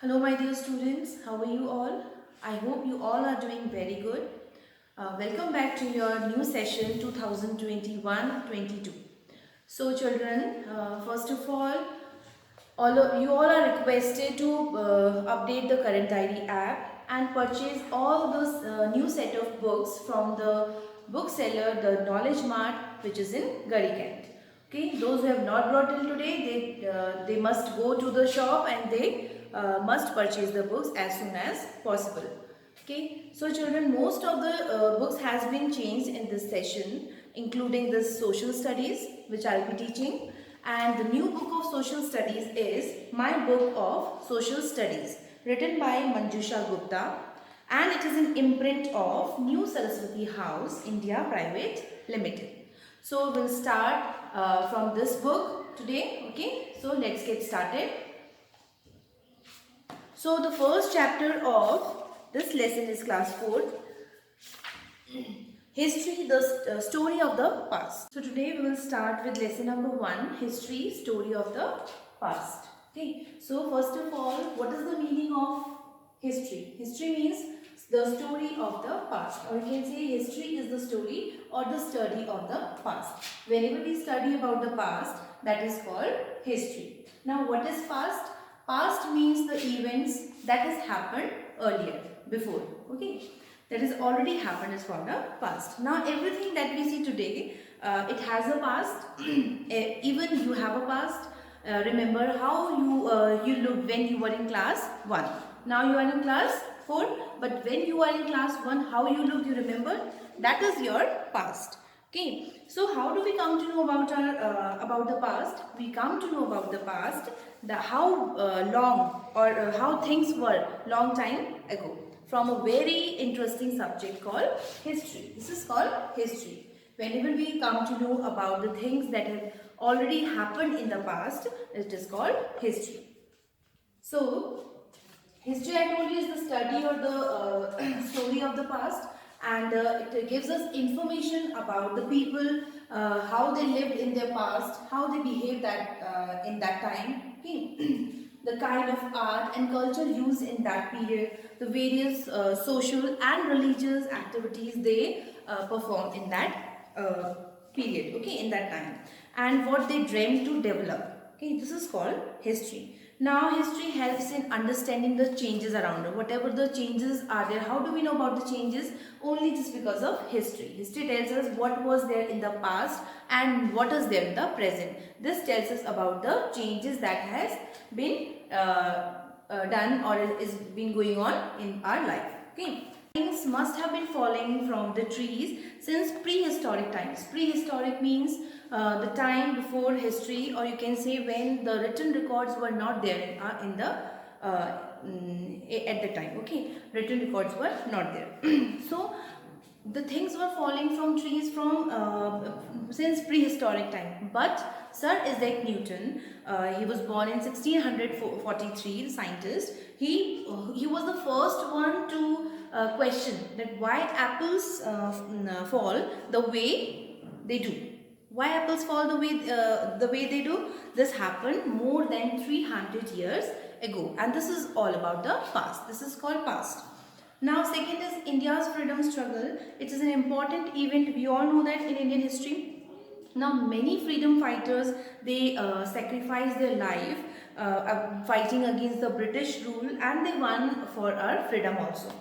Hello, my dear students. How are you all? I hope you all are doing very good. Welcome back to your new session 2021-22. So, children, first of all of you all are requested to update the Current ID app and purchase all those new set of books from the bookseller, the Knowledge Mart, which is in Garikent. Okay, those who have not brought till today, they must go to the shop and they must purchase the books as soon as possible. Okay, so children, most of the books has been changed in this session, including the social studies, which I'll be teaching, and the new book of social studies is My Book of Social Studies, written by Manjusha Gupta, and it is an imprint of New Saraswati House, India Private Limited. So we'll start from this book today. Okay, so let's get started. So the first chapter of this lesson is class 4, History, the story of the past. So today we will start with lesson number 1, History, story of the past. Okay, so first of all, what is the meaning of history? History means the story of the past, or you can say history is the story or the study of the past. Whenever we study about the past, that is called history. Now what is past? Past means the events that has happened earlier, before. Okay, that has already happened is called a past. Now everything that we see today, it has a past. Even you have a past. Remember how you looked when you were in class 1. Now you are in class 4, but when you are in class 1, how you looked, you remember? That is your past. Okay, so how do we come to know about the past? We come to know about the past, the how long or how things were long time ago, from a very interesting subject called history. This is called history. Whenever we come to know about the things that have already happened in the past, it is called history. So, history, I told you, is the study or the story of the past, and it gives us information about the people, how they lived in their past, how they behaved in that time, okay. The kind of art and culture used in that period, the various social and religious activities they performed in that period, okay, in that time, and what they dreamed to develop. Okay, this is called history. Now, history helps in understanding the changes around us. Whatever the changes are there, how do we know about the changes? Only just because of history. History tells us what was there in the past and what is there in the present. This tells us about the changes that has been done or is been going on in our life. Okay. Things must have been falling from the trees since prehistoric times. Prehistoric means the time before history, or you can say when the written records were not there in the at the time. Okay, written records were not there. So the things were falling from trees from since prehistoric time. But Sir Isaac Newton, he was born in 1643, the scientist. He was the first one to question that why apples fall the way they do. Why apples fall the way they do? This happened more than 300 years ago, and this is all about the past. This is called past. Now, second is India's freedom struggle. It is an important event. We all know that in Indian history. Now, many freedom fighters, they sacrificed their life fighting against the British rule, and they won for our freedom also.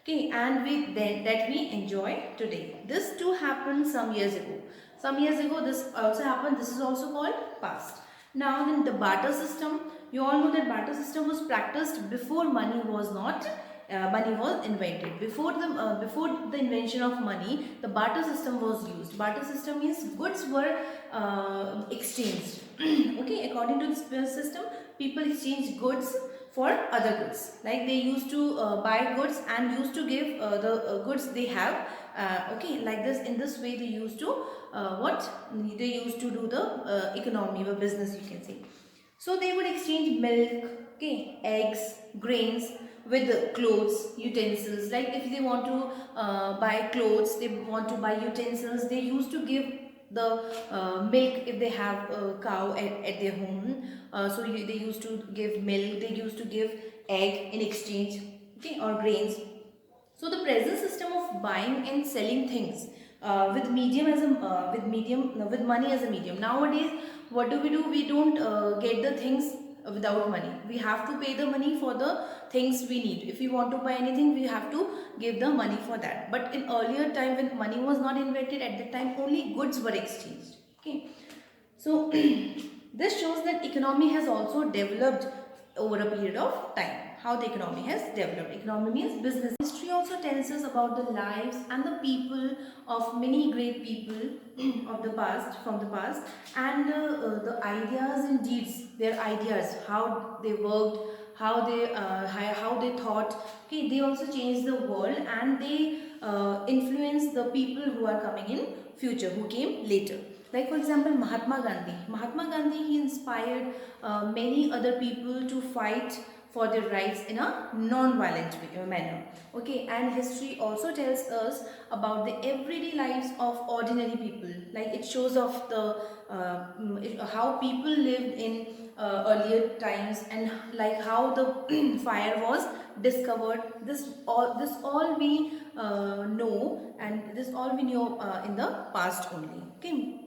Okay, and that we enjoy today. This too happened some years ago. Some years ago, this also happened. This is also called past. Now, then the barter system. You all know that barter system was practiced before money was not money was invented. Before the invention of money, the barter system was used. Barter system means goods were exchanged. Okay, according to this system, people exchange goods for other goods. Like they used to buy goods and used to give the goods they have. Okay, like this. In this way, they used to what they used to do the economy or business, you can say. So they would exchange milk, okay, eggs, grains with clothes, utensils. Like if they want to buy clothes, they want to buy utensils, they used to give the milk if they have a cow at their home. They used to give milk, they used to give egg in exchange, okay, or grains. So the present system of buying and selling things with medium as a with money as a medium. Nowadays, what do? We don't get the things without money. We have to pay the money for the things we need. If we want to buy anything, we have to give the money for that. But in earlier time, when money was not invented, at that time only goods were exchanged. Okay, so this shows that economy has also developed over a period of time. How the economy has developed. Economy means business. History also tells us about the lives and the people of many great people of the past, from the past, and the ideas and deeds, their ideas, how they worked, how they thought. Okay, they also changed the world, and they influence the people who are coming in future, who came later. Like for example, Mahatma Gandhi. Mahatma Gandhi, he inspired many other people to fight for their rights in a non-violent manner. Okay, and history also tells us about the everyday lives of ordinary people. Like it shows of the how people lived in earlier times, and like how the fire was discovered. This all we know, and this all we know in the past only. Okay.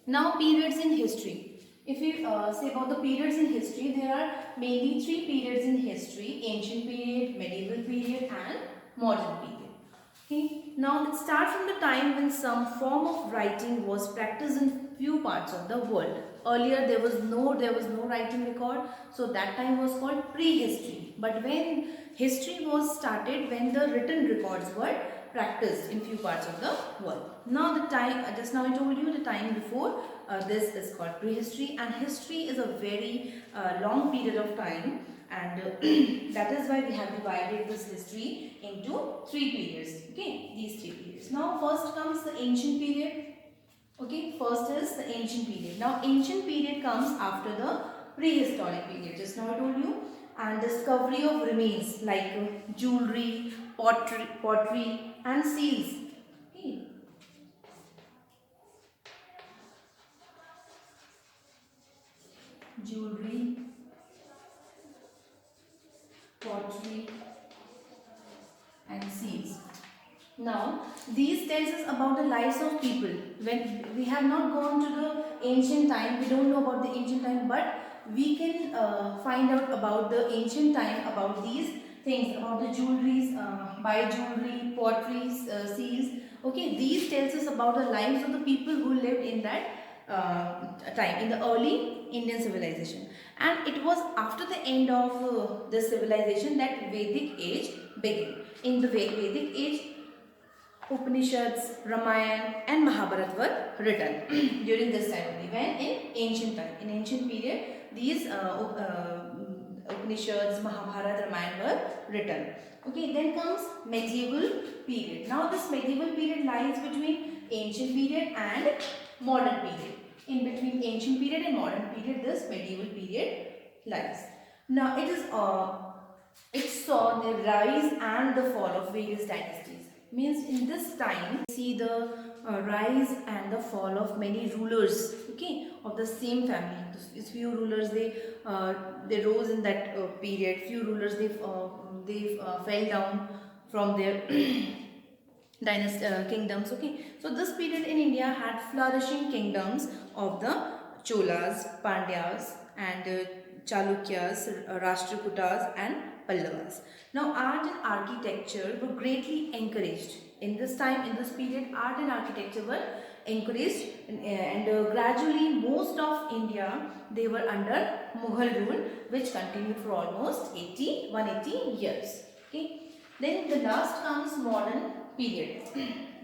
Now, periods in history. If you say about the periods in history, there are mainly three periods in history: ancient period, medieval period, and modern period. Okay. Now, it starts from the time when some form of writing was practiced in few parts of the world. Earlier, there was no writing record, so that time was called prehistory. But when history was started, when the written records were practiced in few parts of the world. Now the time, just now I told you the time before this is called prehistory, and history is a very long period of time, and that is why we have divided this history into three periods. Okay, these three periods. Now first comes the ancient period. Okay, first is the ancient period. Now ancient period comes after the prehistoric period. Just now I told you. And discovery of remains like jewelry, pottery and seals. Okay. Jewelry, pottery and seals. Now, these tells us about the lives of people. When we have not gone to the ancient time, we don't know about the ancient time, but we can find out about the ancient time, about these things, about the jewelries, buy jewelry, potteries, seals. Okay, these tells us about the lives of the people who lived in that time, in the early Indian civilization. And it was after the end of this civilization that Vedic age began. In the Vedic age, Upanishads, Ramayana and Mahabharata were written during this time only. When? In ancient time. In ancient period, these Upanishads, Mahabharata, Ramayana were written. Okay, then comes medieval period. Now this medieval period lies between ancient period and modern period. In between ancient period and modern period, this medieval period lies. Now it saw the rise and the fall of various dynasties. Means in this time see the rise and the fall of many rulers, okay, of the same family. These few rulers, they rose in that period. Few rulers, they fell down from their dynasty kingdoms. Okay, so this period in India had flourishing kingdoms of the Cholas, Pandyas and Chalukyas, Rashtrakutas and Pallavas. Now art and architecture were greatly encouraged. In this time, in this period, art and architecture were encouraged, and gradually most of India, they were under Mughal rule, which continued for almost 180 years. Okay. Then the last comes modern period.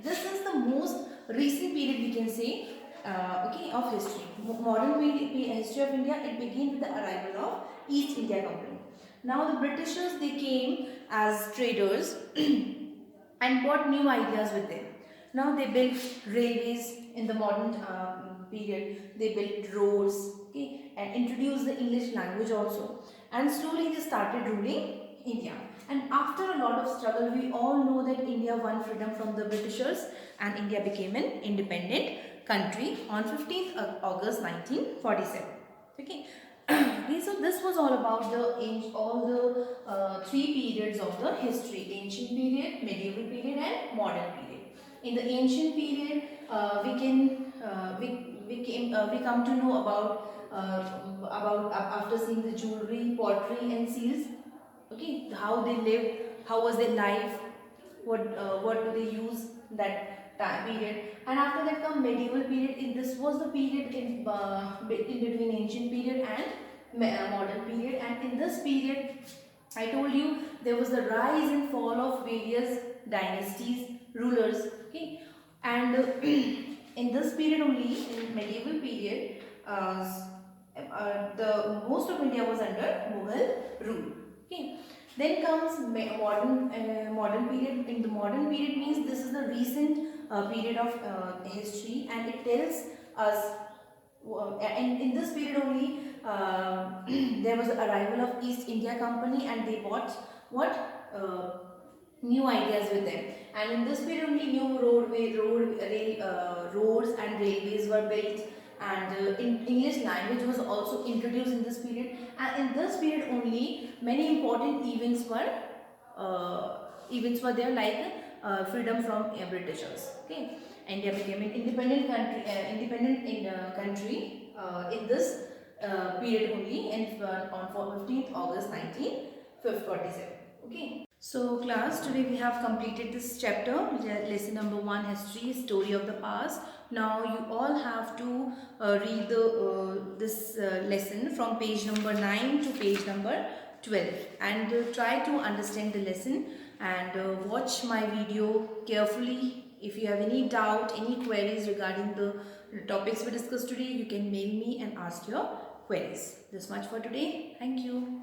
This is the most recent period, we can say, okay, of history. Modern period, history of India, it began with the arrival of East India Company. Now the Britishers, they came as traders and brought new ideas with them. Now they built railways in the modern period. They built roads, okay, and introduced the English language also. And slowly they started ruling India. And after a lot of struggle, we all know that India won freedom from the Britishers and India became an independent country on 15th of August 1947. Okay. Okay, so this was all about all the three periods of the history: ancient period, medieval period, and modern period. In the ancient period, we come to know about after seeing the jewelry, pottery, and seals. Okay, how they lived, how was their life, what do they use that time period. And after that come medieval period. This was the period in between ancient period and modern period. And in this period, I told you, there was the rise and fall of various dynasties, rulers. Okay, and in this period only, in medieval period, the most of India was under Mughal rule. Okay, then comes modern period. In the modern period means this is the recent period of history, and it tells us. And in this period only, there was the arrival of East India Company, and they bought what new ideas with them. And in this period only, new roads and railways were built, and in English language was also introduced in this period. And in this period only, many important events were there, like freedom from Britishers. Okay, India became an independent country in this period only, and on 15th August 1947. Okay. So class, today we have completed this chapter, lesson number 1, history, story of the past. Now you all have to read this lesson from page number 9 to page number 12, and try to understand the lesson, and watch my video carefully. If you have any doubt, any queries regarding the topics we discussed today, you can mail me and ask your queries. This much for today. Thank you.